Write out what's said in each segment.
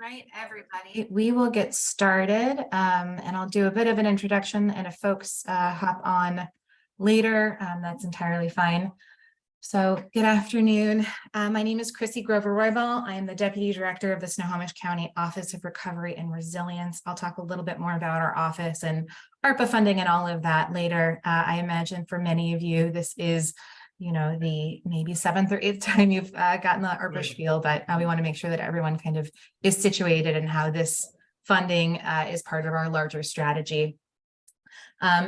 Right, everybody, we will get started, and I'll do a bit of an introduction, and if folks hop on later, that's entirely fine. So good afternoon. My name is Chrissy Grover-Roybal. I am the Deputy Director of the Snohomish County Office of Recovery and Resilience. I'll talk a little bit more about our office and ARPA funding and all of that later. I imagine for many of you, this is the maybe 7th or 8th time you've gotten the ARPA spiel, but we want to make sure that everyone kind of is situated in how this funding is part of our larger strategy.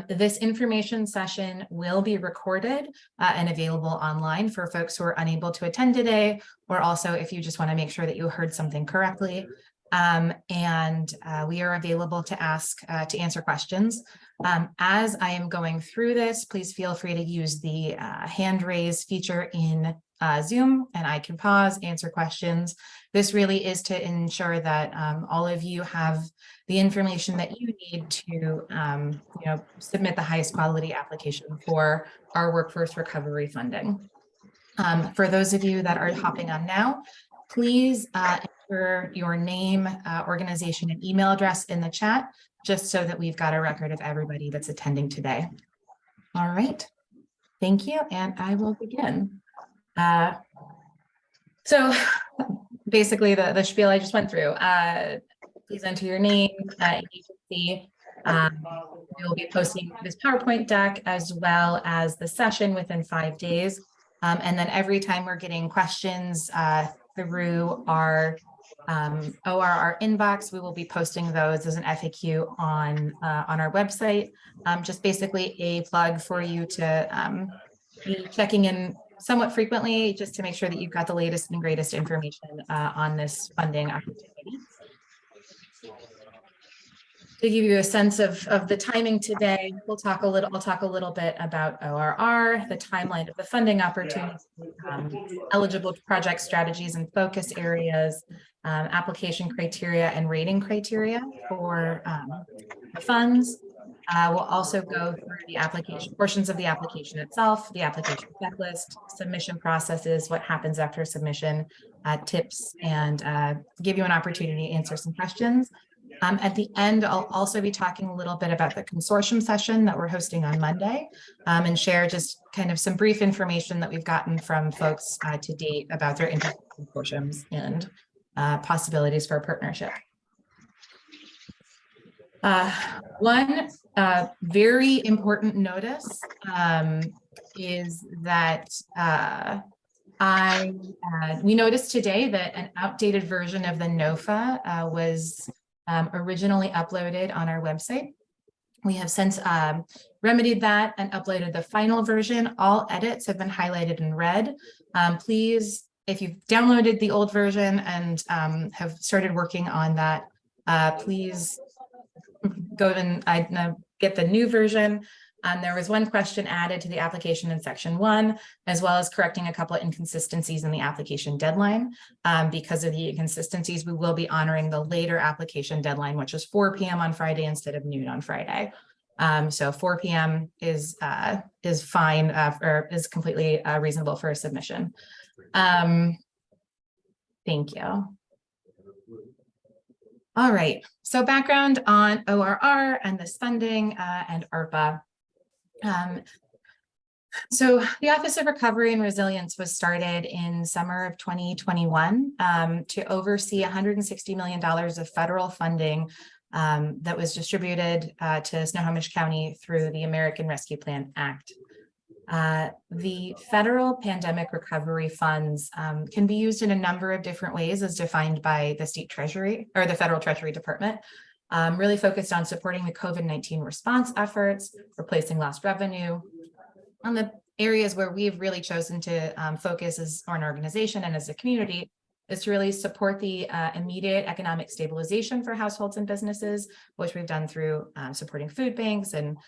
This information session will be recorded and available online for folks who are unable to attend today, or also if you just want to make sure that you heard something correctly. We are available to answer questions. As I am going through this, please feel free to use the hand raise feature in Zoom, and I can pause, answer questions. This really is to ensure that all of you have the information that you need to submit the highest quality application for our workforce recovery funding. For those of you that are hopping on now, please enter your name, organization, and email address in the chat, just so that we've got a record of everybody that's attending today. All right, thank you, and I will begin. So basically the spiel I just went through, please enter your name, agency. We will be posting this PowerPoint deck as well as the session within 5 days. And then every time we're getting questions through our ORR inbox, we will be posting those as an FAQ on our website. Just basically a plug for you to be checking in somewhat frequently, just to make sure that you've got the latest and greatest information on this funding opportunity. To give you a sense of the timing today, I'll talk a little bit about ORR, the timeline of the funding opportunity, eligible project strategies and focus areas, application criteria and rating criteria for the funds. We'll also go through the application portions of the application itself, the application checklist, submission processes, what happens after submission, tips, and give you an opportunity to answer some questions. At the end, I'll also be talking a little bit about the consortium session that we're hosting on Monday, and share just kind of some brief information that we've gotten from folks to date about their interest in consortiums and possibilities for a partnership. One very important notice is that we noticed today that an outdated version of the NOFA was originally uploaded on our website. We have since remedied that and uploaded the final version. All edits have been highlighted in red. Please, if you've downloaded the old version and have started working on that, please go and get the new version. There was one question added to the application in section 1, as well as correcting a couple of inconsistencies in the application deadline. Because of the inconsistencies, we will be honoring the later application deadline, which is 4 p.m. on Friday instead of noon on Friday. So 4 p.m. is fine, or is completely reasonable for a submission. Thank you. All right, so background on ORR and this funding and ARPA. So the Office of Recovery and Resilience was started in summer of 2021 to oversee $160 million of federal funding that was distributed to Snohomish County through the American Rescue Plan Act. The federal pandemic recovery funds can be used in a number of different ways as defined by the state treasury or the federal treasury department, really focused on supporting the COVID-19 response efforts, replacing lost revenue. On the areas where we've really chosen to focus as an organization and as a community is to really support the immediate economic stabilization for households and businesses, which we've done through supporting food banks and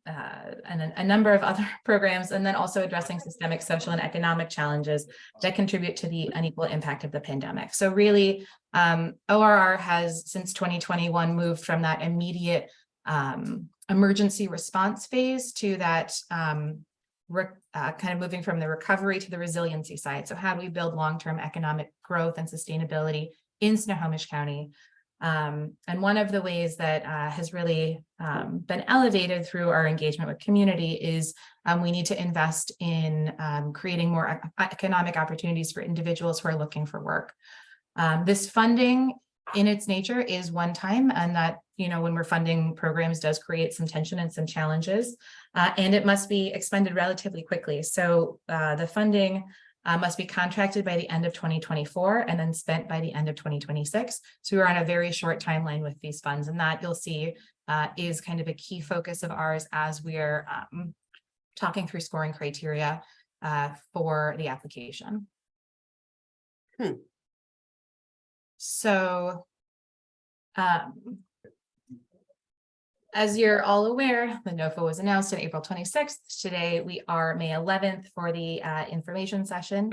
a number of other programs, and then also addressing systemic social and economic challenges that contribute to the unequal impact of the pandemic. So really, ORR has since 2021 moved from that immediate emergency response phase to that kind of moving from the recovery to the resiliency side. So how do we build long-term economic growth and sustainability in Snohomish County? And one of the ways that has really been elevated through our engagement with community is we need to invest in creating more economic opportunities for individuals who are looking for work. This funding in its nature is one time, and that, you know, when we're funding programs does create some tension and some challenges, and it must be expended relatively quickly. So the funding must be contracted by the end of 2024 and then spent by the end of 2026. So we're on a very short timeline with these funds, and that you'll see is kind of a key focus of ours as we're talking through scoring criteria for the application. So as you're all aware, the NOFA was announced on April 26th. Today, we are May 11th for the information session.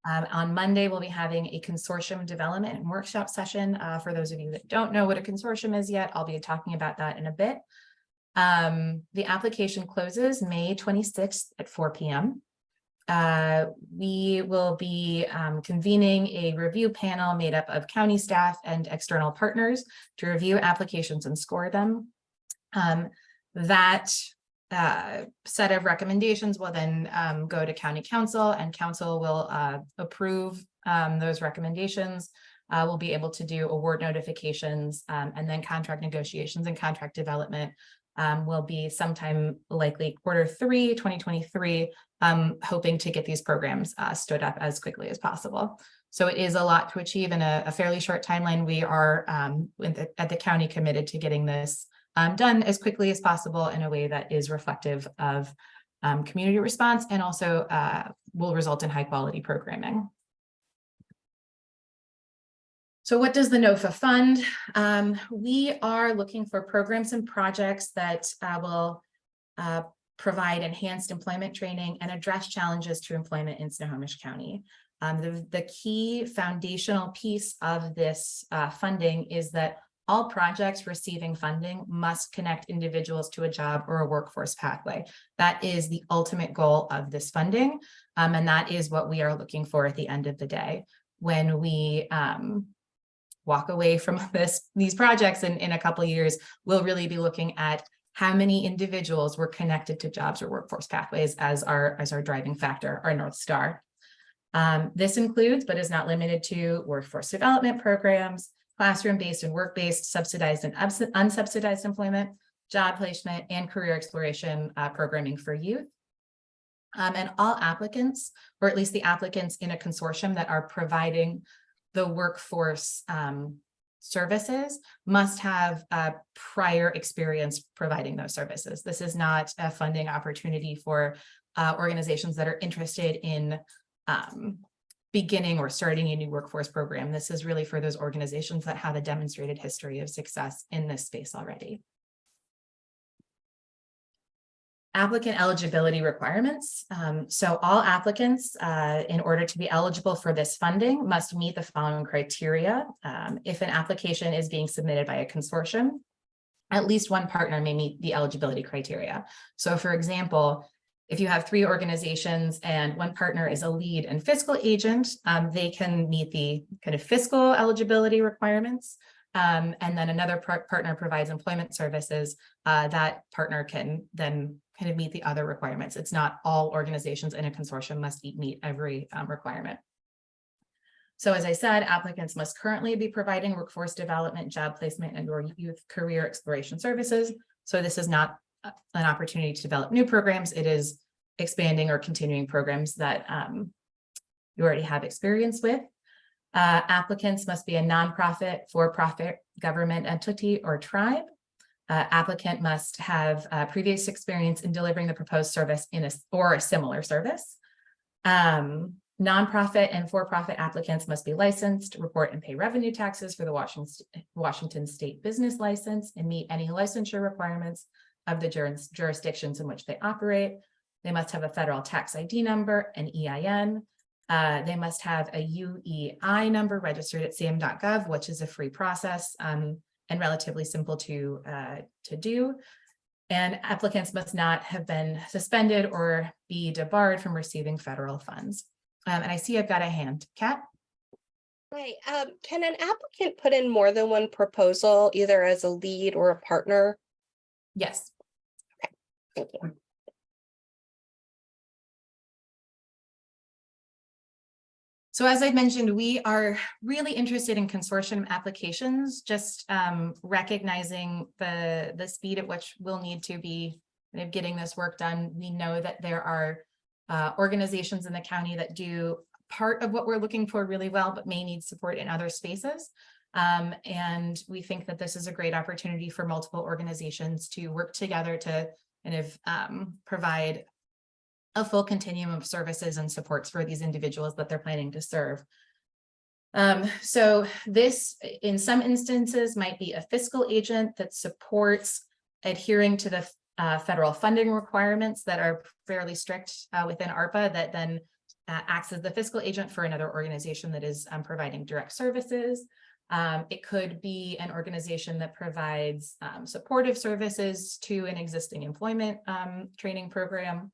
On Monday, we'll be having a consortium development and workshop session. For those of you that don't know what a consortium is yet, I'll be talking about that in a bit. The application closes May 26th at 4 p.m. We will be convening a review panel made up of county staff and external partners to review applications and score them. That set of recommendations will then go to county council, and council will approve those recommendations. We'll be able to do award notifications, and then contract negotiations and contract development will be sometime likely Q3 2023, hoping to get these programs stood up as quickly as possible. So it is a lot to achieve in a fairly short timeline. We are at the county committed to getting this done as quickly as possible in a way that is reflective of community response and also will result in high quality programming. So what does the NOFA fund? We are looking for programs and projects that will provide enhanced employment training and address challenges to employment in Snohomish County. The key foundational piece of this funding is that all projects receiving funding must connect individuals to a job or a workforce pathway. That is the ultimate goal of this funding, and that is what we are looking for at the end of the day. When we walk away from these projects in a couple of years, we'll really be looking at how many individuals were connected to jobs or workforce pathways as our driving factor, our North Star. This includes, but is not limited to, workforce development programs, classroom-based and work-based, subsidized and unsubsidized employment, job placement, and career exploration programming for youth. And all applicants, or at least the applicants in a consortium that are providing the workforce services, must have prior experience providing those services. This is not a funding opportunity for organizations that are interested in beginning or starting a new workforce program. This is really for those organizations that have a demonstrated history of success in this space already. Applicant eligibility requirements. So all applicants, in order to be eligible for this funding, must meet the following criteria. If an application is being submitted by a consortium, at least one partner may meet the eligibility criteria. So for example, if you have 3 organizations and one partner is a lead and fiscal agent, they can meet the kind of fiscal eligibility requirements. And then another partner provides employment services. That partner can then kind of meet the other requirements. It's not all organizations in a consortium must meet every requirement. So as I said, applicants must currently be providing workforce development, job placement, and or youth career exploration services. So this is not an opportunity to develop new programs. It is expanding or continuing programs that you already have experience with. Applicants must be a nonprofit, for-profit government entity or tribe. Applicant must have previous experience in delivering the proposed service or a similar service. Nonprofit and for-profit applicants must be licensed, report and pay revenue taxes for the Washington State Business License, and meet any licensure requirements of the jurisdictions in which they operate. They must have a federal tax ID number, an EIN. They must have a UEI number registered at cm.gov, which is a free process and relatively simple to do. And applicants must not have been suspended or be debarred from receiving federal funds. And I see I've got a hand. Kat? Hi, can an applicant put in more than one proposal, either as a lead or a partner? Yes. Thank you. So as I mentioned, we are really interested in consortium applications, just recognizing the speed at which we'll need to be getting this work done. We know that there are organizations in the county that do part of what we're looking for really well, but may need support in other spaces. And we think that this is a great opportunity for multiple organizations to work together to kind of provide a full continuum of services and supports for these individuals that they're planning to serve. So this, in some instances, might be a fiscal agent that supports adhering to the federal funding requirements that are fairly strict within ARPA, that then acts as the fiscal agent for another organization that is providing direct services. It could be an organization that provides supportive services to an existing employment training program,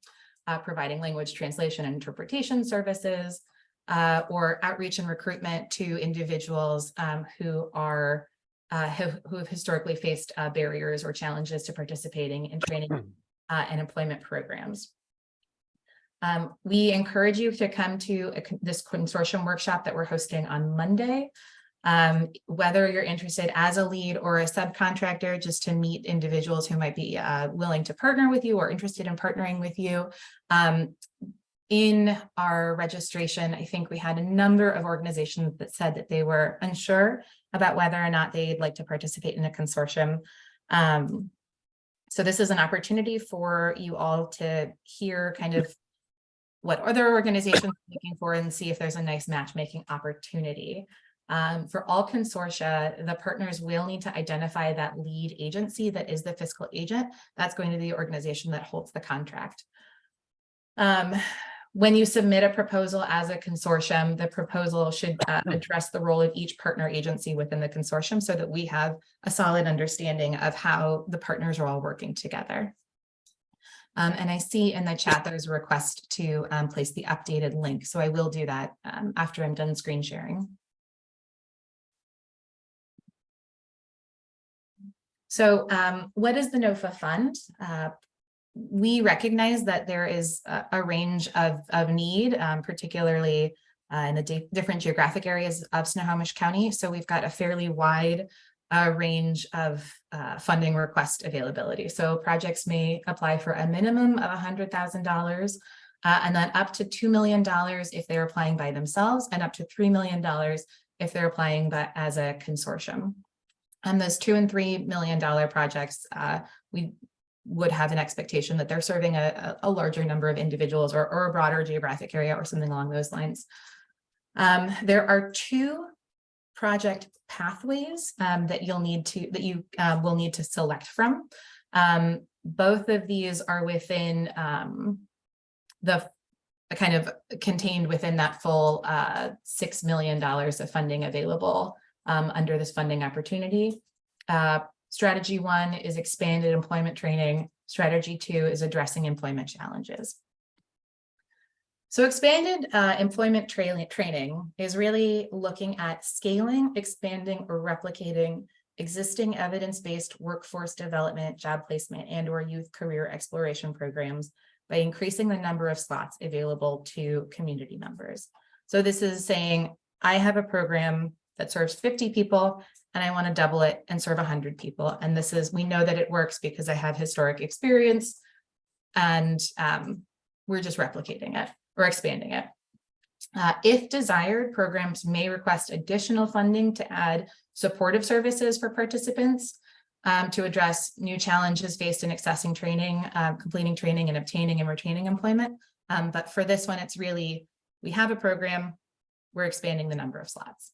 providing language translation and interpretation services, or outreach and recruitment to individuals who have historically faced barriers or challenges to participating in training and employment programs. We encourage you to come to this consortium workshop that we're hosting on Monday. Whether you're interested as a lead or a subcontractor, just to meet individuals who might be willing to partner with you or interested in partnering with you. In our registration, I think we had a number of organizations that said that they were unsure about whether or not they'd like to participate in a consortium. So this is an opportunity for you all to hear kind of what other organizations are looking for and see if there's a nice matchmaking opportunity. For all consortia, the partners will need to identify that lead agency that is the fiscal agent. That's going to be the organization that holds the contract. When you submit a proposal as a consortium, the proposal should address the role of each partner agency within the consortium so that we have a solid understanding of how the partners are all working together. And I see in the chat there's a request to place the updated link. So I will do that after I'm done screen sharing. So what is the NOFA fund? We recognize that there is a range of need, particularly in the different geographic areas of Snohomish County. So we've got a fairly wide range of funding request availability. So projects may apply for a minimum of $100,000 and then up to $2 million if they're applying by themselves, and up to $3 million if they're applying as a consortium. And those $2 and $3 million projects, we would have an expectation that they're serving a larger number of individuals or a broader geographic area or something along those lines. There are two project pathways that you will need to select from. Both of these are within the kind of contained within that full $6 million of funding available under this funding opportunity. Strategy 1 is expanded employment training. Strategy 2 is addressing employment challenges. So expanded employment training is really looking at scaling, expanding, or replicating existing evidence-based workforce development, job placement, and/or youth career exploration programs by increasing the number of slots available to community members. So this is saying, I have a program that serves 50 people, and I want to double it and serve 100 people. And this is, we know that it works because I have historic experience, and we're just replicating it or expanding it. If desired, programs may request additional funding to add supportive services for participants to address new challenges faced in accessing training, completing training, and obtaining and retaining employment. But for this one, it's really, we have a program, we're expanding the number of slots.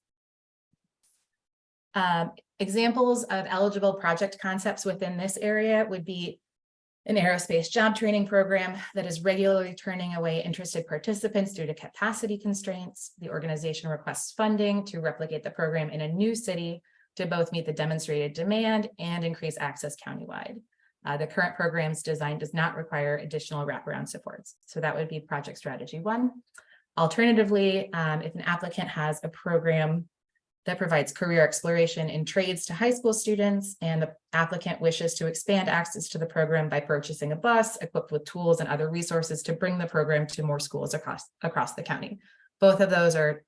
Examples of eligible project concepts within this area would be an aerospace job training program that is regularly turning away interested participants due to capacity constraints. The organization requests funding to replicate the program in a new city to both meet the demonstrated demand and increase access countywide. The current program's design does not require additional wraparound supports. So that would be project strategy 1. Alternatively, if an applicant has a program that provides career exploration in trades to high school students, and the applicant wishes to expand access to the program by purchasing a bus equipped with tools and other resources to bring the program to more schools across the county. Both of those are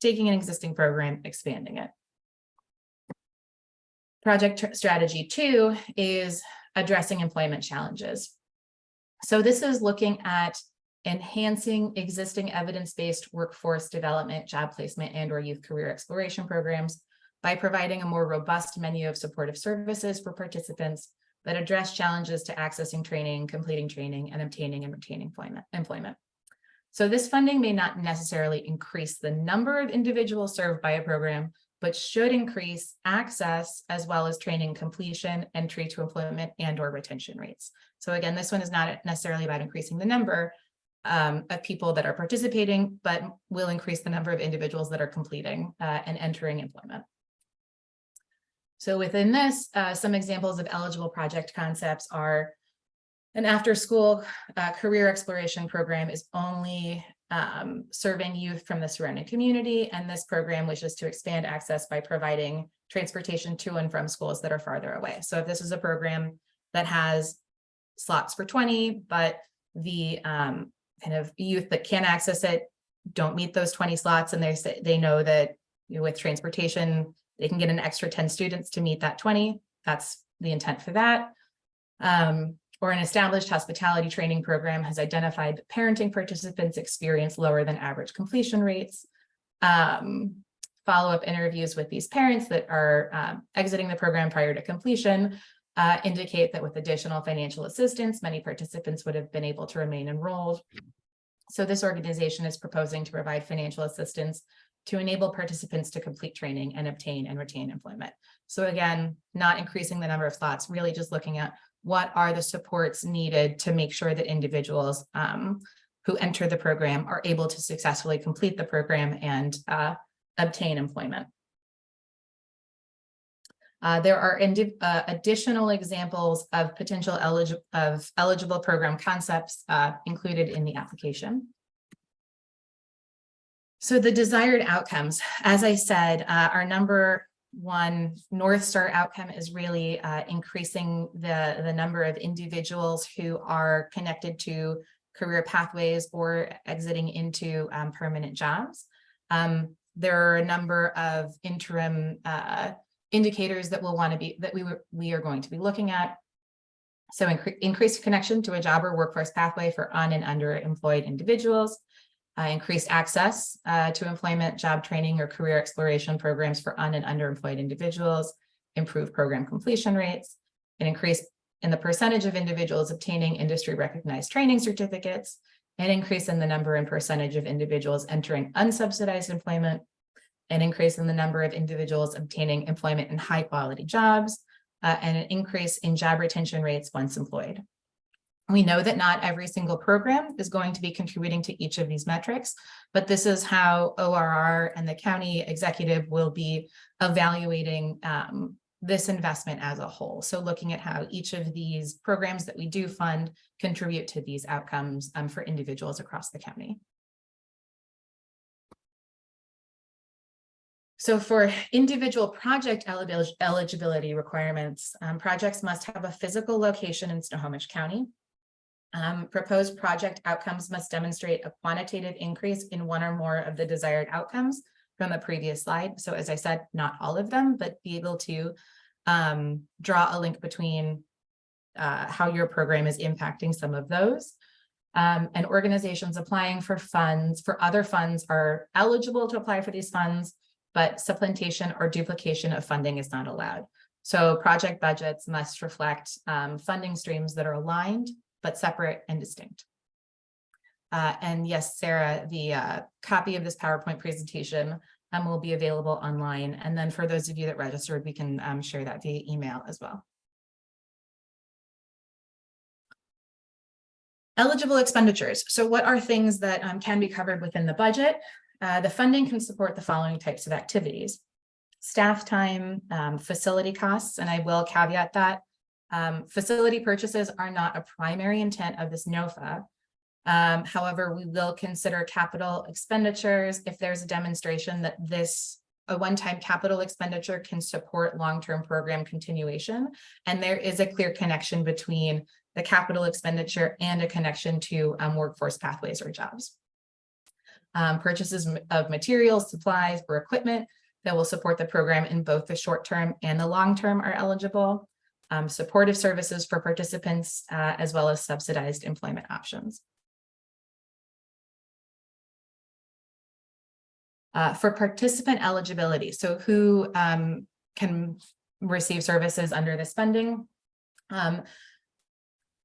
taking an existing program, expanding it. Project strategy 2 is addressing employment challenges. So this is looking at enhancing existing evidence-based workforce development, job placement, and/or youth career exploration programs by providing a more robust menu of supportive services for participants that address challenges to accessing training, completing training, and obtaining and retaining employment. So this funding may not necessarily increase the number of individuals served by a program, but should increase access as well as training completion, entry to employment, and/or retention rates. So again, this one is not necessarily about increasing the number of people that are participating, but will increase the number of individuals that are completing and entering employment. So within this, some examples of eligible project concepts are an after-school career exploration program is only serving youth from the surrounding community, and this program wishes to expand access by providing transportation to and from schools that are farther away. So if this is a program that has slots for 20, but the kind of youth that can access it don't meet those 20 slots, and they know that with transportation they can get an extra 10 students to meet that 20. That's the intent for that. Or an established hospitality training program has identified that parenting participants experience lower than average completion rates. Follow-up interviews with these parents that are exiting the program prior to completion indicate that with additional financial assistance, many participants would have been able to remain enrolled. So this organization is proposing to provide financial assistance to enable participants to complete training and obtain and retain employment. So again, not increasing the number of slots, really just looking at what are the supports needed to make sure that individuals who enter the program are able to successfully complete the program and obtain employment. There are additional examples of potential eligible program concepts included in the application. So the desired outcomes, as I said, our number one North Star outcome is really increasing the number of individuals who are connected to career pathways or exiting into permanent jobs. There are a number of interim indicators that we are going to be looking at. So increased connection to a job or workforce pathway for un- and underemployed individuals, increased access to employment, job training, or career exploration programs for un- and underemployed individuals, improved program completion rates, an increase in the percentage of individuals obtaining industry recognized training certificates, an increase in the number and percentage of individuals entering unsubsidized employment, an increase in the number of individuals obtaining employment in high quality jobs, and an increase in job retention rates once employed. We know that not every single program is going to be contributing to each of these metrics, but this is how ORR and the county executive will be evaluating this investment as a whole. So looking at how each of these programs that we do fund contribute to these outcomes for individuals across the county. So for individual project eligibility requirements, projects must have a physical location in Snohomish County. Proposed project outcomes must demonstrate a quantitative increase in one or more of the desired outcomes from the previous slide. So as I said, not all of them, but be able to draw a link between how your program is impacting some of those. And organizations applying for funds, for other funds, are eligible to apply for these funds, but supplementation or duplication of funding is not allowed. So project budgets must reflect funding streams that are aligned, but separate and distinct. And yes, Sarah, the copy of this PowerPoint presentation will be available online. And then for those of you that registered, we can share that via email as well. Eligible expenditures. So what are things that can be covered within the budget? The funding can support the following types of activities: staff time, facility costs, and I will caveat that Facility purchases are not a primary intent of this NOFA. However, we will consider capital expenditures if there's a demonstration that a one-time capital expenditure can support long-term program continuation. And there is a clear connection between the capital expenditure and a connection to workforce pathways or jobs. Purchases of materials, supplies, or equipment that will support the program in both the short term and the long term are eligible. Supportive services for participants, as well as subsidized employment options. For participant eligibility, so who can receive services under this funding,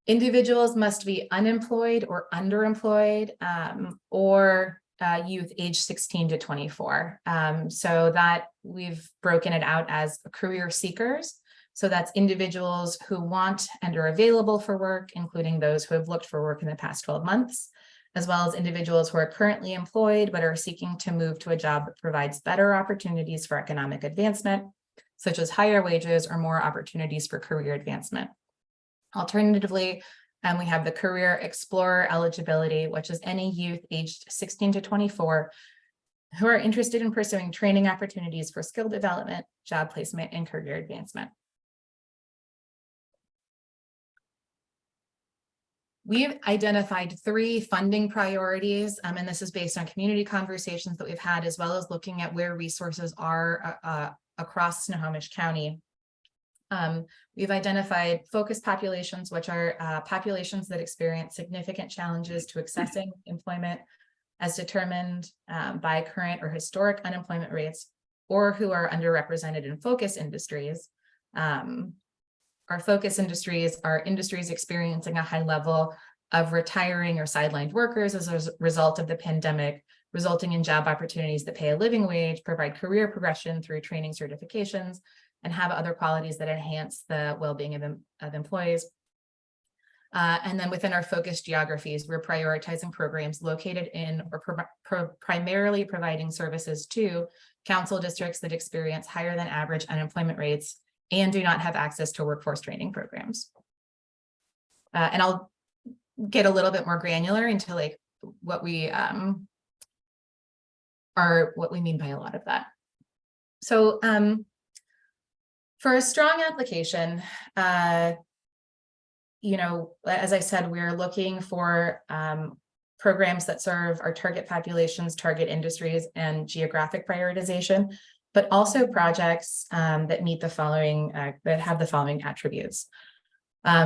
individuals must be unemployed or underemployed, or youth age 16 to 24. So that we've broken it out as career seekers. So that's individuals who want and are available for work, including those who have looked for work in the past 12 months, as well as individuals who are currently employed but are seeking to move to a job that provides better opportunities for economic advancement, such as higher wages or more opportunities for career advancement. Alternatively, we have the Career Explorer eligibility, which is any youth aged 16 to 24 who are interested in pursuing training opportunities for skill development, job placement, and career advancement. We've identified 3 funding priorities, and this is based on community conversations that we've had, as well as looking at where resources are across Snohomish County. We've identified focus populations, which are populations that experience significant challenges to accessing employment as determined by current or historic unemployment rates, or who are underrepresented in focus industries. Our focus industries are industries experiencing a high level of retiring or sidelined workers as a result of the pandemic, resulting in job opportunities that pay a living wage, provide career progression through training certifications, and have other qualities that enhance the well-being of employees. And then within our focus geographies, we're prioritizing programs located in or primarily providing services to council districts that experience higher than average unemployment rates and do not have access to workforce training programs. And I'll get a little bit more granular into like what we mean by a lot of that. So for a strong application, you know, as I said, we're looking for programs that serve our target populations, target industries, and geographic prioritization, but also projects that meet the following, that have the following attributes.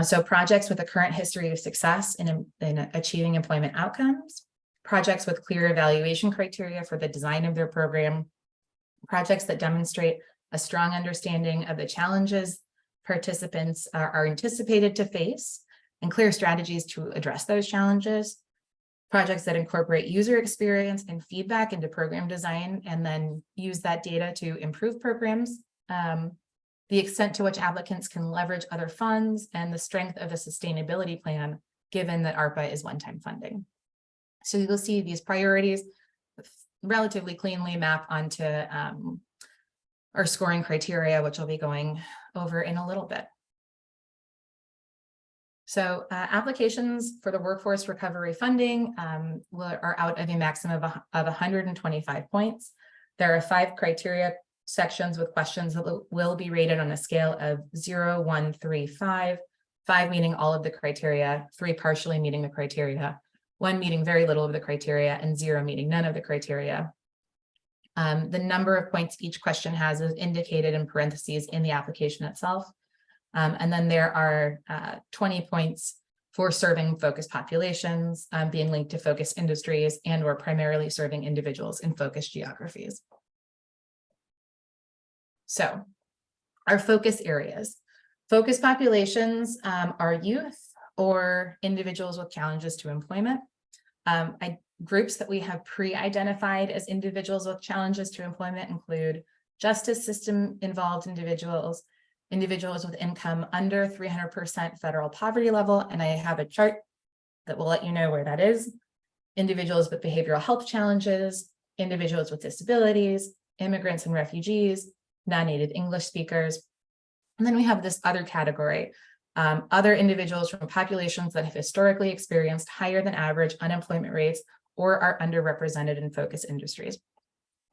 So projects with a current history of success in achieving employment outcomes, projects with clear evaluation criteria for the design of their program, projects that demonstrate a strong understanding of the challenges participants are anticipated to face and clear strategies to address those challenges, projects that incorporate user experience and feedback into program design and then use that data to improve programs, the extent to which applicants can leverage other funds, and the strength of the sustainability plan, given that ARPA is one-time funding. So you'll see these priorities relatively cleanly map onto our scoring criteria, which I'll be going over in a little bit. So applications for the workforce recovery funding are out of a maximum of 125 points. There are 5 criteria sections with questions that will be rated on a scale of 0, 1, 3, 5, 5 meaning all of the criteria, 3 partially meeting the criteria, 1 meeting very little of the criteria, and 0 meeting none of the criteria. The number of points each question has is indicated in parentheses in the application itself. And then there are 20 points for serving focus populations, being linked to focus industries and or primarily serving individuals in focus geographies. So our focus areas. Focus populations are youth or individuals with challenges to employment. Groups that we have pre-identified as individuals with challenges to employment include justice system involved individuals, individuals with income under 300% federal poverty level, and I have a chart that will let you know where that is, individuals with behavioral health challenges, individuals with disabilities, immigrants and refugees, non-native English speakers. And then we have this other category other individuals from populations that have historically experienced higher than average unemployment rates or are underrepresented in focus industries.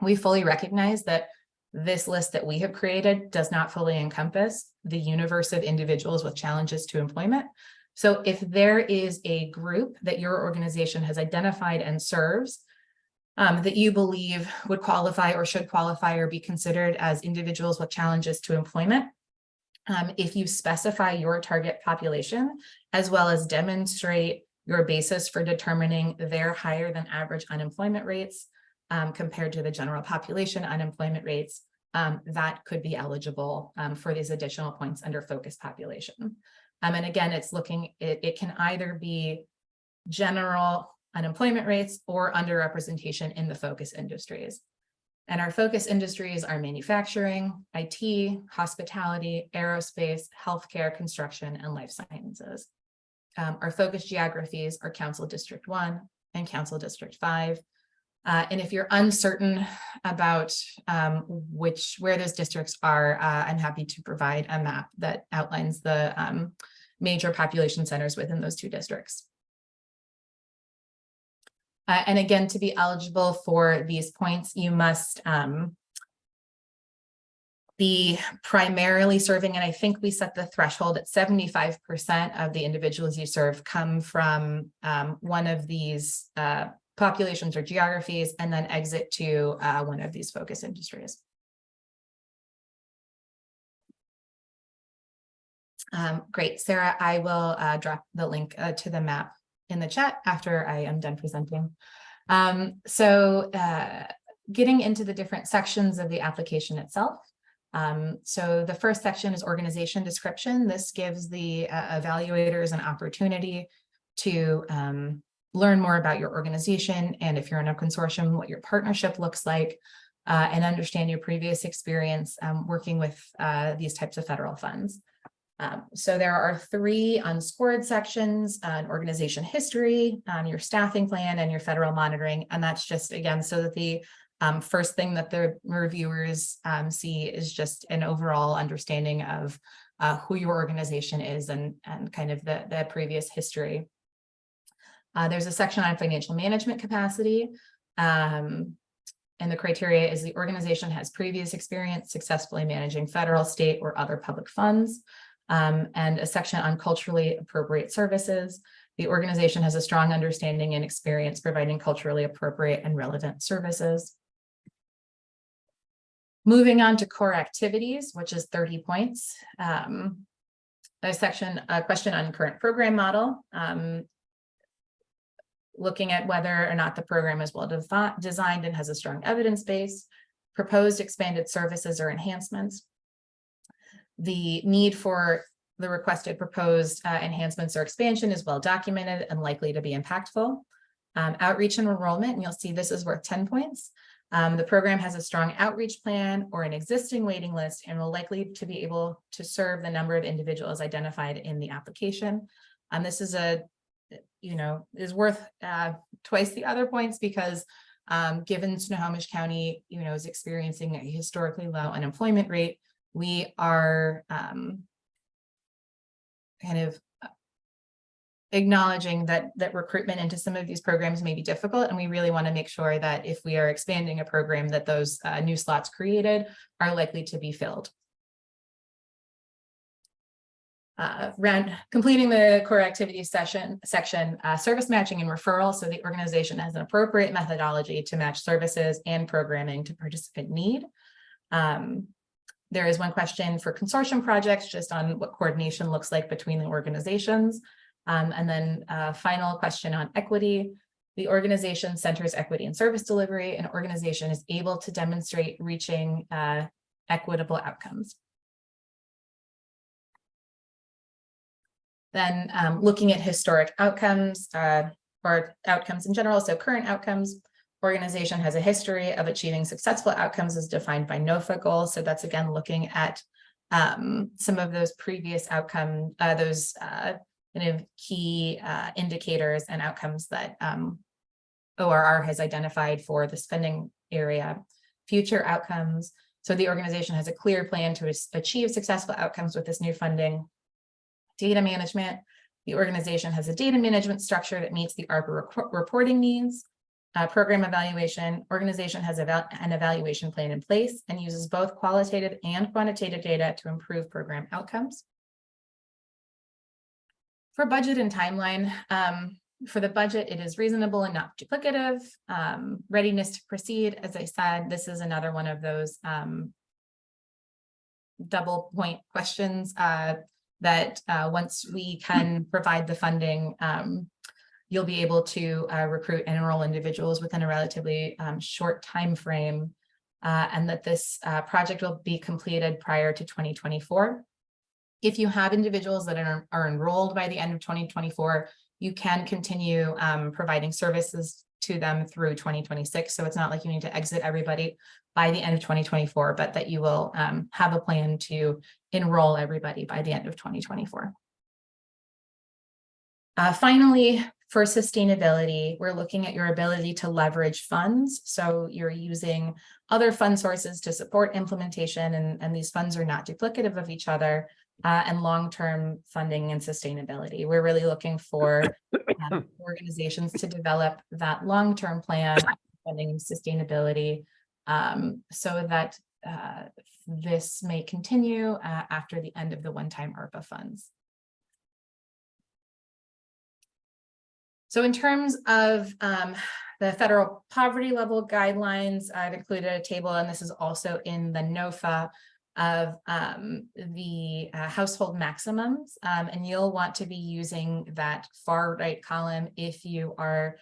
We fully recognize that this list that we have created does not fully encompass the universe of individuals with challenges to employment. So if there is a group that your organization has identified and serves that you believe would qualify or should qualify or be considered as individuals with challenges to employment, if you specify your target population, as well as demonstrate your basis for determining their higher than average unemployment rates compared to the general population unemployment rates, that could be eligible for these additional points under focus population. And again, it's looking, it can either be general unemployment rates or underrepresentation in the focus industries. And our focus industries are manufacturing, IT, hospitality, aerospace, healthcare, construction, and life sciences. Our focus geographies are Council District 1 and Council District 5. And if you're uncertain about where those districts are, I'm happy to provide a map that outlines the major population centers within those two districts. And again, to be eligible for these points, you must be primarily serving, and I think we set the threshold at 75% of the individuals you serve come from one of these populations or geographies, and then exit to one of these focus industries. Great, Sarah, I will drop the link to the map in the chat after I am done presenting. Getting into the different sections of the application itself. So the first section is organization description. This gives the evaluators an opportunity to learn more about your organization, and if you're in a consortium, what your partnership looks like, and understand your previous experience working with these types of federal funds. So there are 3 unscored sections: an organization history, your staffing plan, and your federal monitoring. And that's just, again, so that the first thing that the reviewers see is just an overall understanding of who your organization is and kind of the previous history. There's a section on financial management capacity. And the criteria is the organization has previous experience successfully managing federal, state, or other public funds. And a section on culturally appropriate services. The organization has a strong understanding and experience providing culturally appropriate and relevant services. Moving on to core activities, which is 30 points. A question on current program model. Looking at whether or not the program is well designed and has a strong evidence base. Proposed expanded services or enhancements. The need for the requested proposed enhancements or expansion is well documented and likely to be impactful. Outreach and enrollment, and you'll see this is worth 10 points. The program has a strong outreach plan or an existing waiting list and will likely to be able to serve the number of individuals identified in the application. This is is worth twice the other points because given Snohomish County, is experiencing a historically low unemployment rate, we are kind of acknowledging that recruitment into some of these programs may be difficult, and we really want to make sure that if we are expanding a program, that those new slots created are likely to be filled. Completing the core activities section, service matching and referral. So the organization has an appropriate methodology to match services and programming to participant need. There is one question for consortium projects just on what coordination looks like between the organizations. And then a final question on equity. The organization centers equity in service delivery. An organization is able to demonstrate reaching equitable outcomes. Then looking at historic outcomes or outcomes in general. So current outcomes. Organization has a history of achieving successful outcomes as defined by NOFA goals. So that's again looking at some of those previous outcomes, those kind of key indicators and outcomes that ORR has identified for the spending area. Future outcomes. So the organization has a clear plan to achieve successful outcomes with this new funding. Data management. The organization has a data management structure that meets the ARPA reporting needs. Program evaluation. Organization has an evaluation plan in place and uses both qualitative and quantitative data to improve program outcomes. For budget and timeline, for the budget, it is reasonable and not duplicative. Readiness to proceed, as I said, this is another one of those double point questions that once we can provide the funding, you'll be able to recruit and enroll individuals within a relatively short time frame, and that this project will be completed prior to 2024. If you have individuals that are enrolled by the end of 2024, you can continue providing services to them through 2026. So it's not like you need to exit everybody by the end of 2024, but that you will have a plan to enroll everybody by the end of 2024. Finally, for sustainability, we're looking at your ability to leverage funds. So you're using other fund sources to support implementation, and these funds are not duplicative of each other, and long-term funding and sustainability. We're really looking for organizations to develop that long-term plan, funding and sustainability, so that this may continue after the end of the one-time ARPA funds. So in terms of the federal poverty level guidelines, I've included a table, and this is also in the NOFA, of the household maximums, and you'll want to be using that far right column if you are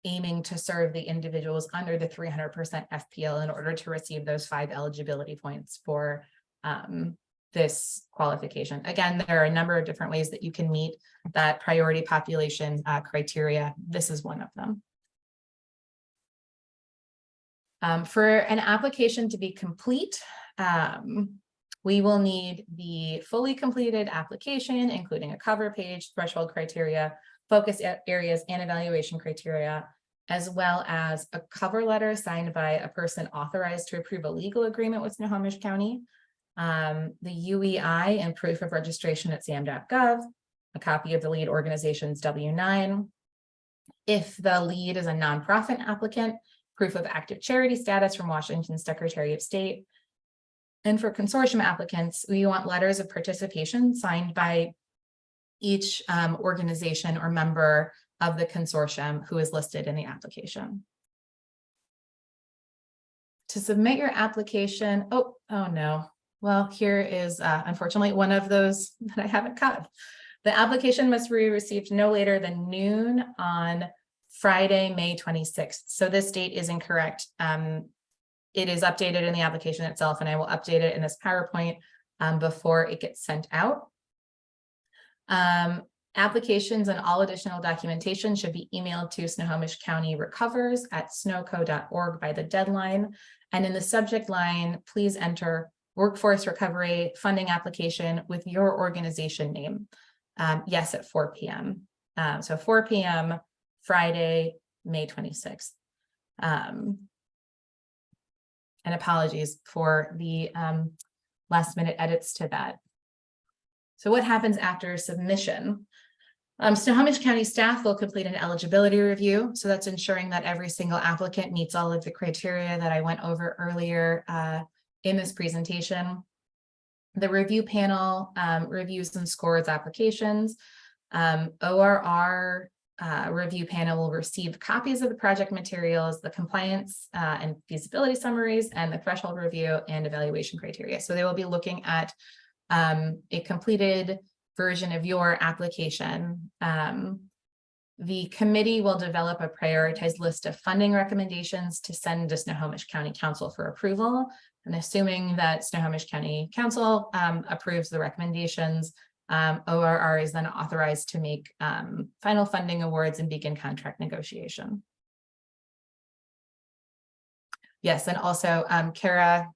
aiming to serve the individuals under the 300% FPL in order to receive those 5 eligibility points for this qualification. Again, there are a number of different ways that you can meet that priority population criteria. This is one of them. For an application to be complete, we will need the fully completed application, including a cover page, threshold criteria, focus areas, and evaluation criteria, as well as a cover letter signed by a person authorized to approve a legal agreement with Snohomish County, the UEI and proof of registration at sam.gov, a copy of the lead organization's W-9. If the lead is a nonprofit applicant, proof of active charity status from Washington Secretary of State. And for consortium applicants, we want letters of participation signed by each organization or member of the consortium who is listed in the application. To submit your application, oh no. Well, here is unfortunately one of those that I haven't cut. The application must be received no later than noon on Friday, May 26th. So this date is incorrect. It is updated in the application itself, and I will update it in this PowerPoint before it gets sent out. Applications and all additional documentation should be emailed to Snohomish County Recovers at snoco.org by the deadline. And in the subject line, please enter Workforce Recovery Funding Application with your organization name. Yes, at 4 p.m. So 4 p.m. Friday, May 26th. And apologies for the last minute edits to that. So what happens after submission? Snohomish County staff will complete an eligibility review. So that's ensuring that every single applicant meets all of the criteria that I went over earlier in this presentation. The review panel reviews and scores applications. ORR review panel will receive copies of the project materials, the compliance and feasibility summaries, and the threshold review and evaluation criteria. So they will be looking at a completed version of your application. The committee will develop a prioritized list of funding recommendations to send to Snohomish County Council for approval. And assuming that Snohomish County Council approves the recommendations, ORR is then authorized to make final funding awards and begin contract negotiation. Yes, and also Kara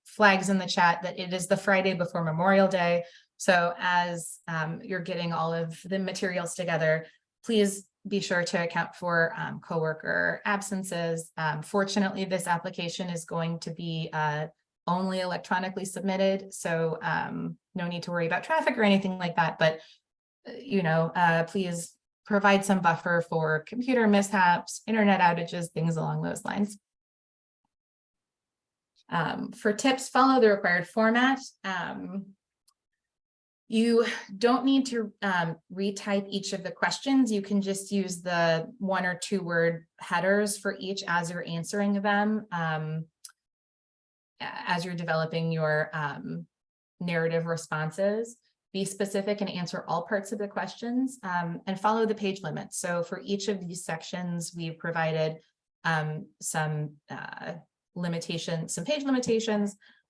flags in the chat that it is the Friday before Memorial Day. So as you're getting all of the materials together, please be sure to account for coworker absences. Fortunately, this application is going to be only electronically submitted. So no need to worry about traffic or anything like that. But, please provide some buffer for computer mishaps, internet outages, things along those lines. For tips, follow the required format. You don't need to retype each of the questions. You can just use the 1 or 2 word headers for each as you're answering them, as you're developing your narrative responses. Be specific and answer all parts of the questions, and follow the page limits. So for each of these sections, we've provided some page limitations,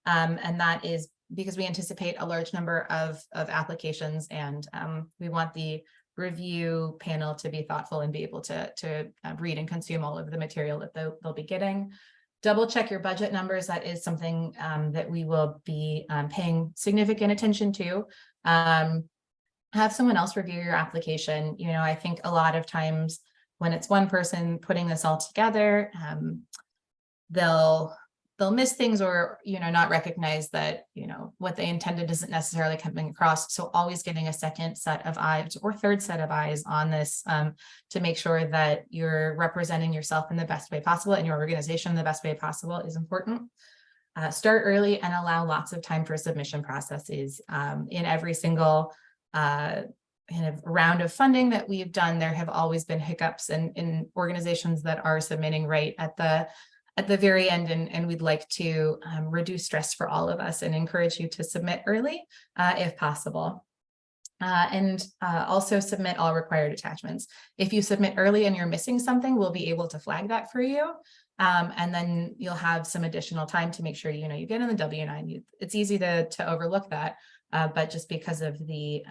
and that is because we anticipate a large number of applications, and we want the review panel to be thoughtful and be able to read and consume all of the material that they'll be getting. Double check your budget numbers. That is something that we will be paying significant attention to. Have someone else review your application. I think a lot of times when it's one person putting this all together, they'll miss things, or not recognize that what they intended isn't necessarily coming across. So always getting a second set of eyes or third set of eyes on this, to make sure that you're representing yourself in the best way possible and your organization in the best way possible is important. Start early and allow lots of time for submission processes. In every single kind of round of funding that we've done, there have always been hiccups in organizations that are submitting right at the very end, and we'd like to reduce stress for all of us and encourage you to submit early if possible. And also submit all required attachments. If you submit early and you're missing something, we'll be able to flag that for you. And then you'll have some additional time to make sure you get in the W-9. It's easy to overlook that, but just because of the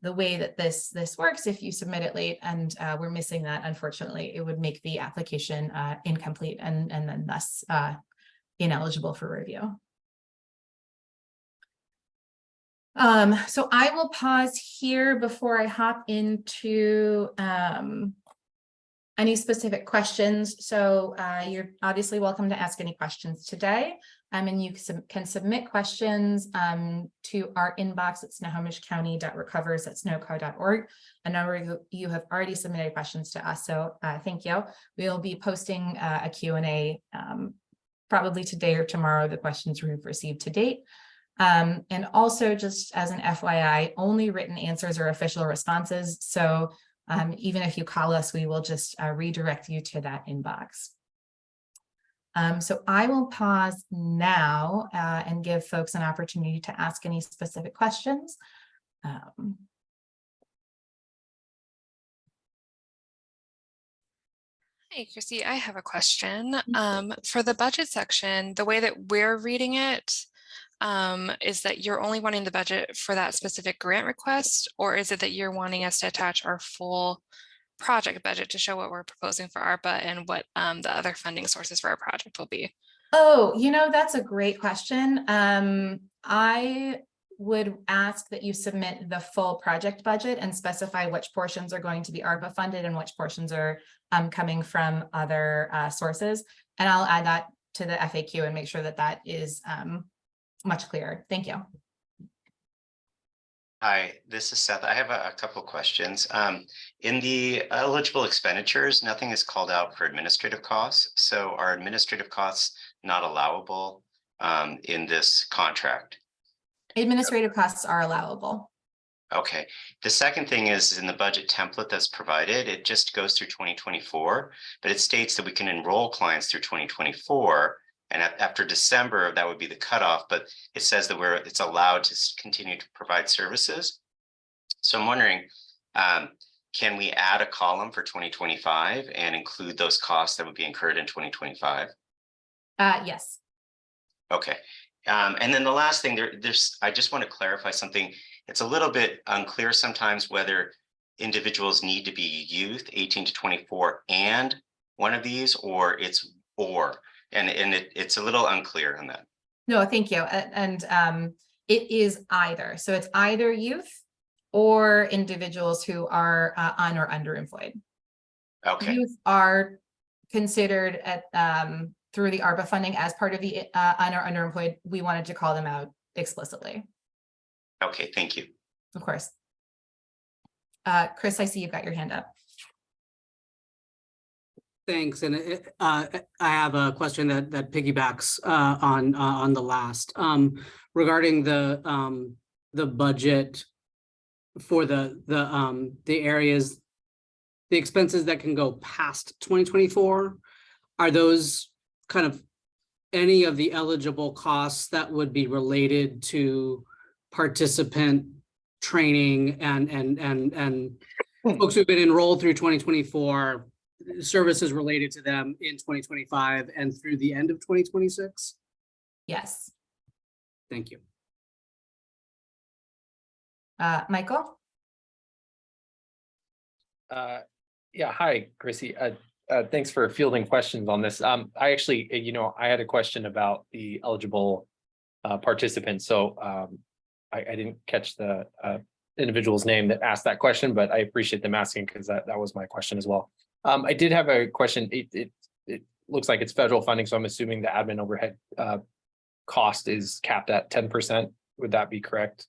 way that this works, if you submit it late and we're missing that, unfortunately, it would make the application incomplete and then thus ineligible for review. So I will pause here before I hop into any specific questions. So you're obviously welcome to ask any questions today. And you can submit questions to our inbox at snohomishcounty.recovers@snoco.org. I know you have already submitted questions to us, so thank you. We'll be posting a Q&A probably today or tomorrow, the questions we've received to date. And also, just as an FYI, only written answers are official responses. So even if you call us, we will just redirect you to that inbox. So I will pause now and give folks an opportunity to ask any specific questions. Hey, Chrissy, I have a question. For the budget section, the way that we're reading it is that you're only wanting the budget for that specific grant request, or is it that you're wanting us to attach our full project budget to show what we're proposing for ARPA and what the other funding sources for our project will be? Oh, that's a great question. I would ask that you submit the full project budget and specify which portions are going to be ARPA funded and which portions are coming from other sources. And I'll add that to the FAQ and make sure that that is much clearer. Thank you. Hi, this is Seth. I have a couple of questions. In the eligible expenditures, nothing is called out for administrative costs. So are administrative costs not allowable in this contract? Administrative costs are allowable. Okay. The second thing is in the budget template that's provided, it just goes through 2024, but it states that we can enroll clients through 2024. And after December, that would be the cutoff, but it says that it's allowed to continue to provide services. So I'm wondering, can we add a column for 2025 and include those costs that would be incurred in 2025? Yes. Okay. And then the last thing, I just want to clarify something. It's a little bit unclear sometimes whether individuals need to be youth 18 to 24 and one of these, or it's a little unclear on that. No, thank you. And it is either. So it's either youth or individuals who are on or underemployed. Okay. Youth are considered at through the ARPA funding as part of the on our underemployed, we wanted to call them out explicitly. Okay, thank you. Of course. Chris, I see you've got your hand up. Thanks, and I have a question that piggybacks on the last regarding the budget for the areas, the expenses that can go past 2024. Are those kind of any of the eligible costs that would be related to participant training and folks who've been enrolled through 2024? Services related to them in 2025 and through the end of 2026? Yes. Thank you. Michael? Yeah, hi, Chrissy. Thanks for fielding questions on this. I actually, I had a question about the eligible participants. So I didn't catch the individual's name that asked that question, but I appreciate them asking because that was my question as well. I did have a question. It looks like it's federal funding, so I'm assuming the admin overhead cost is capped at 10%. Would that be correct?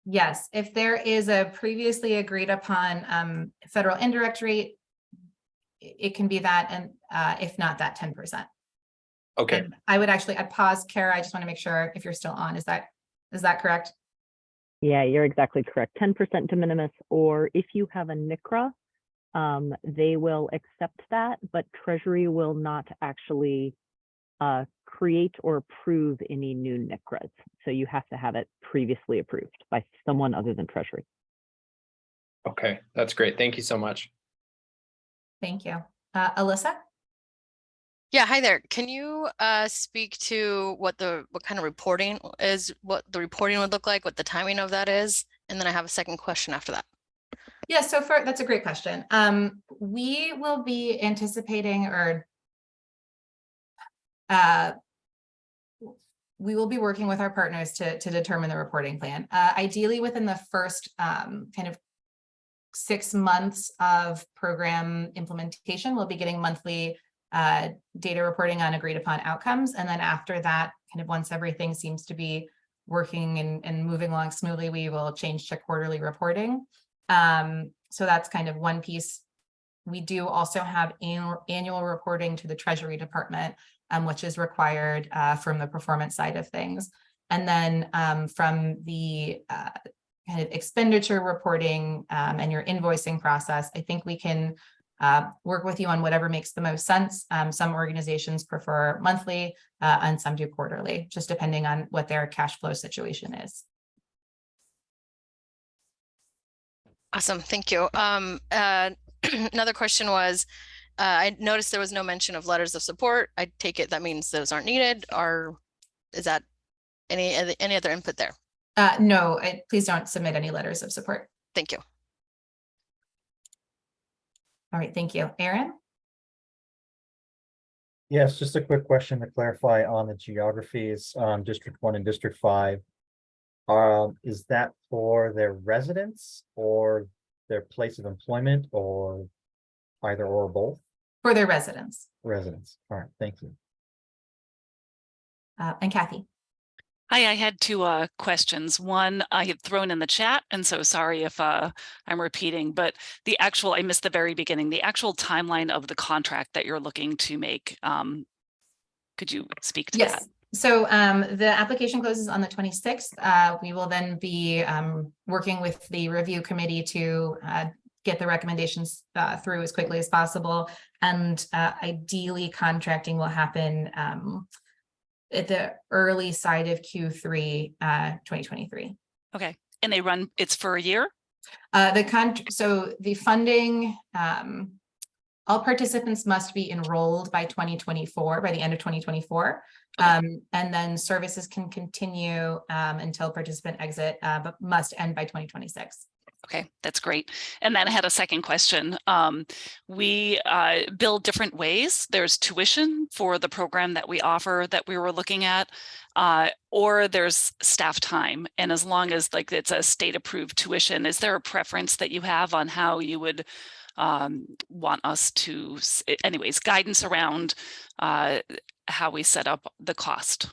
Yes, if there is a previously agreed upon federal indirect rate, it can be that, and if not that 10%. Okay. And I'd pause, Kara. I just want to make sure if you're still on. Is that correct? Yeah, you're exactly correct. 10% de minimis, or if you have a NICRA, they will accept that, but Treasury will not actually create or approve any new NICRAs. So you have to have it previously approved by someone other than Treasury. Okay, that's great. Thank you so much. Thank you. Alyssa? Yeah, hi there. Can you speak to what kind of reporting is, what the reporting would look like, what the timing of that is? And then I have a second question after that. Yeah, that's a great question. We will be anticipating we will be working with our partners to determine the reporting plan. Ideally within the first kind of 6 months of program implementation, we'll be getting monthly data reporting on agreed upon outcomes. And then after that, kind of once everything seems to be working and moving along smoothly, we will change to quarterly reporting. So that's kind of one piece. We do also have annual reporting to the Treasury Department, which is required from the performance side of things. And then from the kind of expenditure reporting and your invoicing process, I think we can work with you on whatever makes the most sense. Some organizations prefer monthly and some do quarterly, just depending on what their cash flow situation is. Awesome, thank you. Another question was, I noticed there was no mention of letters of support. I take it that means those aren't needed, or is that any other input there? No, please don't submit any letters of support. Thank you. All right, thank you. Aaron? Yes, just a quick question to clarify on the geographies, District 1 and District 5. Is that for their residence or their place of employment, or either or both? For their residents. Residents. All right, thank you. And Kathy? Hi, I had two questions. One I had thrown in the chat, and so sorry if I'm repeating, but I missed the very beginning, the actual timeline of the contract that you're looking to make. Could you speak to that? So the application closes on the 26th. We will then be working with the review committee to get the recommendations through as quickly as possible. And ideally contracting will happen at the early side of Q3 2023. Okay, and it's for a year? So the funding, all participants must be enrolled by 2024, by the end of 2024. And then services can continue until participant exit, but must end by 2026. Okay, that's great. And then I had a second question. We bill different ways. There's tuition for the program that we offer that we were looking at, or there's staff time. And as long as it's a state approved tuition, is there a preference that you have on how you would want us to, anyways, guidance around how we set up the cost.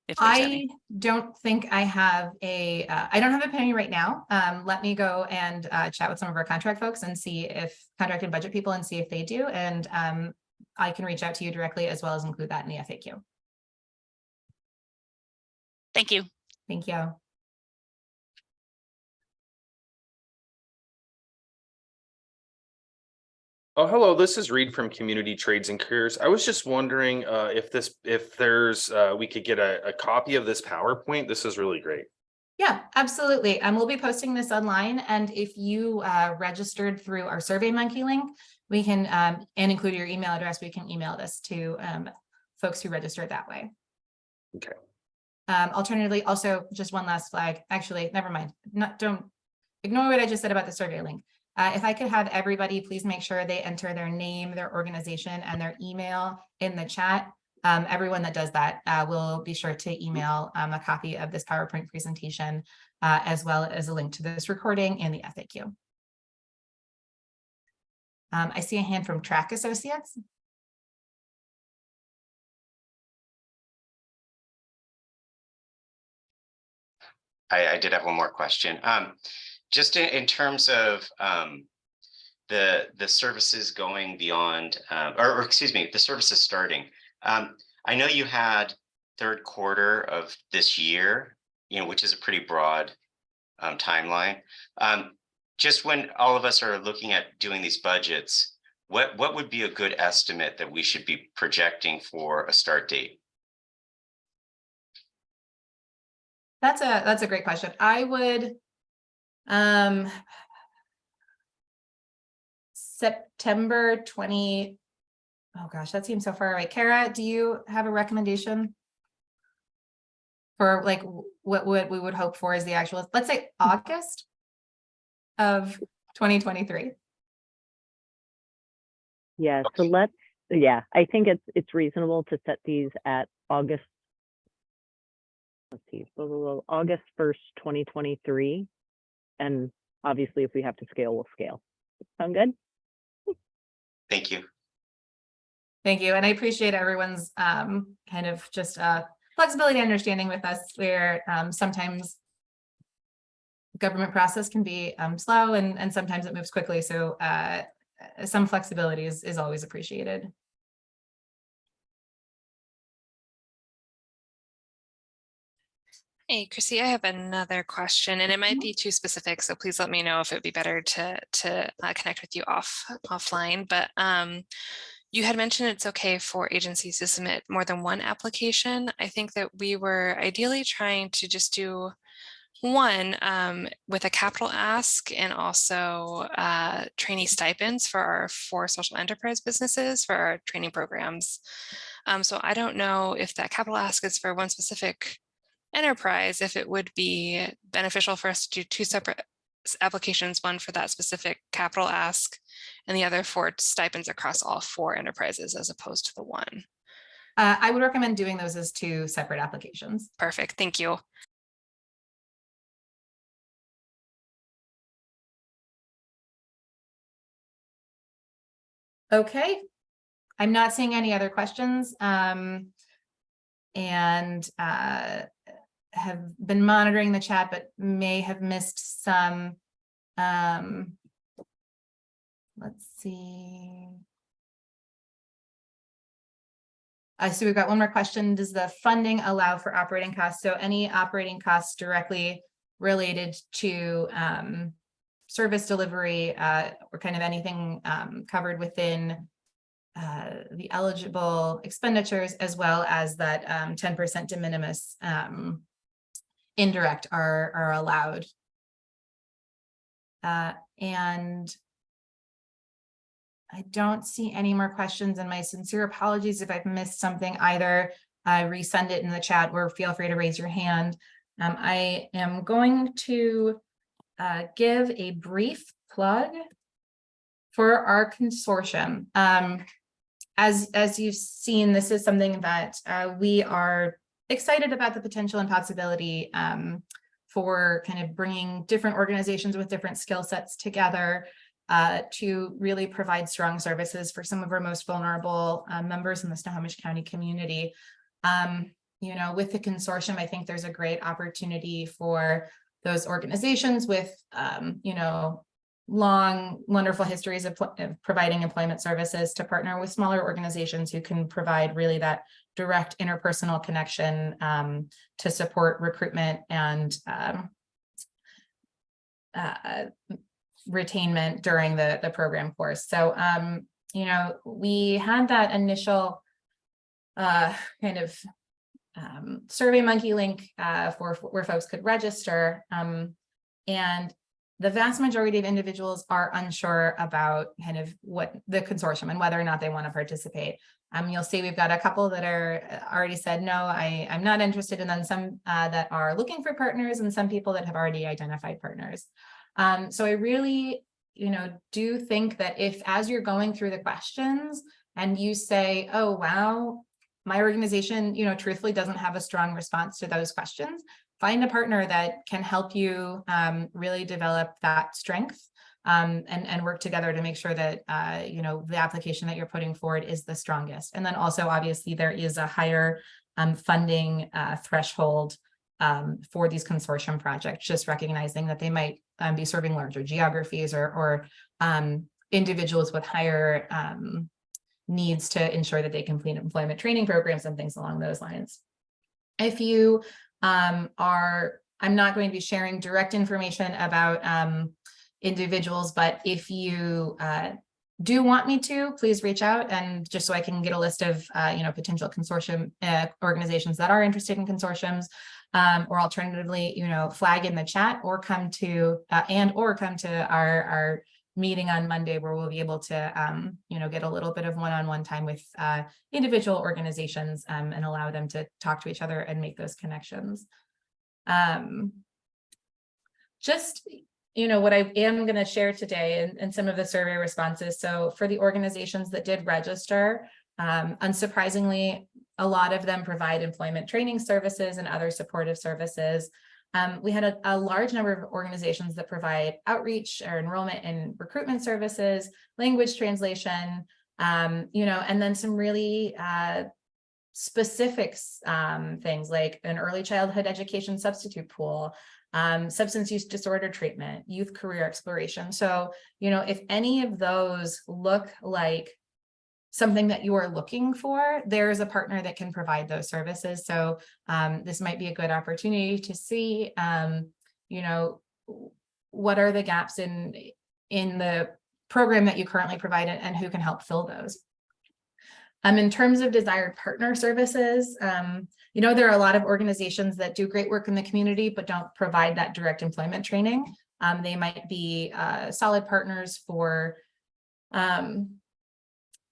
If there's any. Don't think I have I don't have a penny right now. Let me go and chat with some of our contract folks and see if contract and budget people and see if they do. And I can reach out to you directly as well as include that in the FAQ. Thank you. Thank you. Oh, hello, this is Reed from Community Trades and Careers. I was just wondering if there's we could get a copy of this PowerPoint. This is really great. Yeah, absolutely. We'll be posting this online, and if you registered through our SurveyMonkey link, we can and include your email address, we can email this to folks who registered that way. Okay. Alternatively, also just one last flag. Actually, never mind. Don't ignore what I just said about the survey link. If I could have everybody please make sure they enter their name, their organization, and their email in the chat. Everyone that does that will be sure to email a copy of this PowerPoint presentation, as well as a link to this recording and the FAQ. I see a hand from Track Associates. I did have one more question. Just in terms of the services going beyond, or excuse me, the services starting. I know you had third quarter of this year, which is a pretty broad timeline. Just when all of us are looking at doing these budgets, what would be a good estimate that we should be projecting for a start date? That's a great question. I would September 20. Oh gosh, that seems so far away. Kara, do you have a recommendation for like what we would hope for is the actual, let's say August of 2023? Yeah, so I think it's reasonable to set these at August. Let's see, August 1st, 2023. And obviously, if we have to scale, we'll scale. Sound good? Thank you. Thank you. And I appreciate everyone's kind of just flexibility and understanding with us, where sometimes government process can be slow and sometimes it moves quickly. So some flexibility is always appreciated. Hey, Chrissy, I have another question, and it might be too specific, so please let me know if it would be better to connect with you offline. But you had mentioned it's okay for agencies to submit more than one application. I think that we were ideally trying to just do one with a capital ask, and also trainee stipends for our 4 social enterprise businesses for our training programs. So I don't know if that capital ask is for one specific enterprise, if it would be beneficial for us to do 2 separate applications, one for that specific capital ask and the other for stipends across all 4 enterprises as opposed to the one. I would recommend doing those as 2 separate applications. Perfect. Thank you. Okay. I'm not seeing any other questions. And have been monitoring the chat, but may have missed some. Let's see. So we've got one more question. Does the funding allow for operating costs? So any operating costs directly related to service delivery or kind of anything covered within the eligible expenditures, as well as that 10% de minimis indirect are allowed. And I don't see any more questions, and my sincere apologies if I've missed something. Either resend it in the chat or feel free to raise your hand. I am going to give a brief plug for our consortium. As you've seen, this is something that we are excited about the potential and possibility for kind of bringing different organizations with different skill sets together to really provide strong services for some of our most vulnerable members in the Snohomish County community. You know, with the consortium, I think there's a great opportunity for those organizations with, you know, long, wonderful histories of providing employment services to partner with smaller organizations who can provide really that direct interpersonal connection to support recruitment and retainment during the program course. So, you know, we had that initial kind of Survey Monkey link for where folks could register. And the vast majority of individuals are unsure about kind of what the consortium and whether or not they want to participate. You'll see we've got a couple that are already said, no, I'm not interested, and then some that are looking for partners, and some people that have already identified partners. So I really, you know, do think that if, as you're going through the questions and you say, oh, wow, my organization, you know, truthfully doesn't have a strong response to those questions, find a partner that can help you really develop that strength and work together to make sure that, you know, the application that you're putting forward is the strongest. And then also, obviously, there is a higher funding threshold for these consortium projects, just recognizing that they might be serving larger geographies or individuals with higher needs to ensure that they complete employment training programs and things along those lines. If you I'm not going to be sharing direct information about individuals, but if you do want me to, please reach out, and just so I can get a list of you know, potential consortium organizations that are interested in consortiums, or alternatively, you know, flag in the chat or come to our meeting on Monday, where we'll be able to you know, get a little bit of one-on-one time with individual organizations and allow them to talk to each other and make those connections. Just, you know, what I am going to share today and some of the survey responses. So for the organizations that did register, unsurprisingly, a lot of them provide employment training services and other supportive services. We had a large number of organizations that provide outreach or enrollment and recruitment services, language translation, you know, and then some really specifics things like an early childhood education substitute pool, substance use disorder treatment, youth career exploration. So, you know, if any of those look like something that you are looking for, there's a partner that can provide those services. So this might be a good opportunity to see, you know, what are the gaps in the program that you currently provide and who can help fill those. In terms of desired partner services, you know, there are a lot of organizations that do great work in the community, but don't provide that direct employment training. They might be solid partners for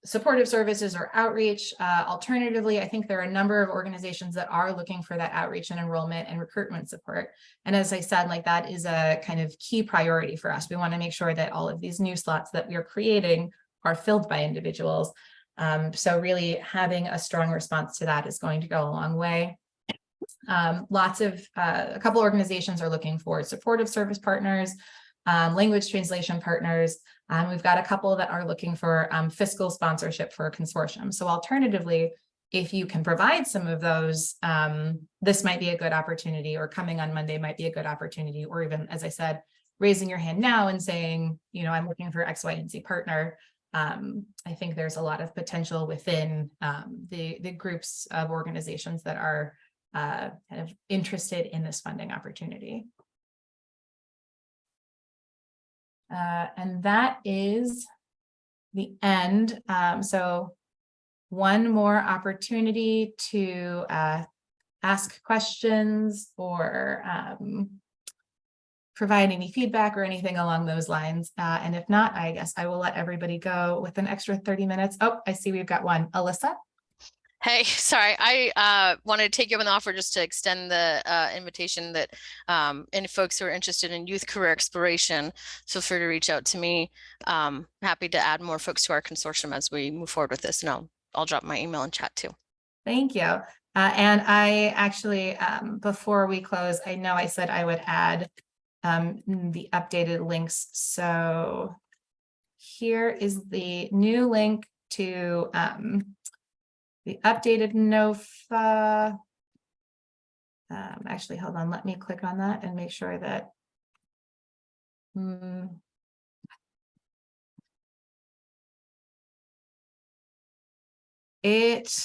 supportive services or outreach. Alternatively, I think there are a number of organizations that are looking for that outreach and enrollment and recruitment support. And as I said, like, that is a kind of key priority for us. We want to make sure that all of these new slots that we are creating are filled by individuals. So really having a strong response to that is going to go a long way. A couple organizations are looking for supportive service partners, language translation partners. We've got a couple that are looking for fiscal sponsorship for a consortium. So alternatively, if you can provide some of those, this might be a good opportunity, or coming on Monday might be a good opportunity, or even, as I said, raising your hand now and saying, you know, I'm looking for X, Y, and Z partner. I think there's a lot of potential within the groups of organizations that are kind of interested in this funding opportunity. And that is the end. So one more opportunity to ask questions or provide any feedback or anything along those lines. And if not, I guess I will let everybody go with an extra 30 minutes. Oh, I see we've got one. Alyssa? Hey, sorry, I wanted to take you up on the offer just to extend the invitation that any folks who are interested in youth career exploration, feel free to reach out to me. Happy to add more folks to our consortium as we move forward with this, and I'll drop my email and chat too. Thank you. And I actually, before we close, I know I said I would add the updated links. So here is the new link to the updated NOFA. Actually, hold on, let me click on that and make sure that it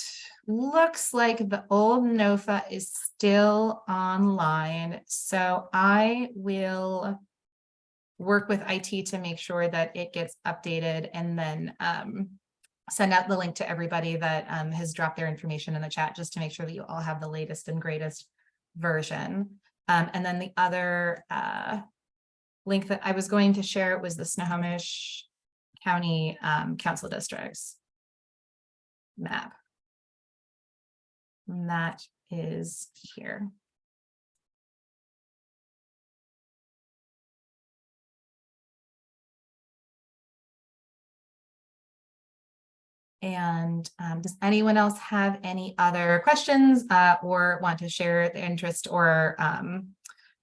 looks like the old NOFA is still online, so I will work with IT to make sure that it gets updated and then send out the link to everybody that has dropped their information in the chat, just to make sure that you all have the latest and greatest version. And then the other link that I was going to share was the Snohomish County Council Districts map. And that is here. And does anyone else have any other questions or want to share the interest or kind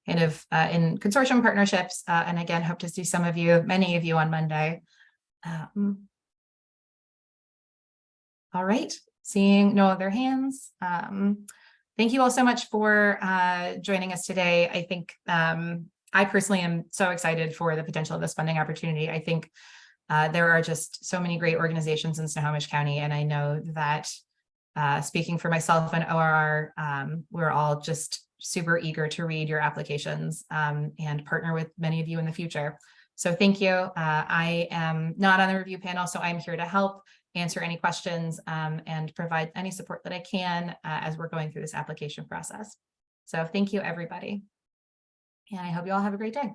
of in consortium partnerships? And again, hope to see some of you, many of you on Monday. All right, seeing no other hands. Thank you all so much for joining us today. I think I personally am so excited for the potential of this funding opportunity. I think there are just so many great organizations in Snohomish County, and I know that speaking for myself and ORR, we're all just super eager to read your applications and partner with many of you in the future. So thank you. I am not on the review panel, so I'm here to help answer any questions and provide any support that I can as we're going through this application process. So thank you, everybody. And I hope you all have a great day.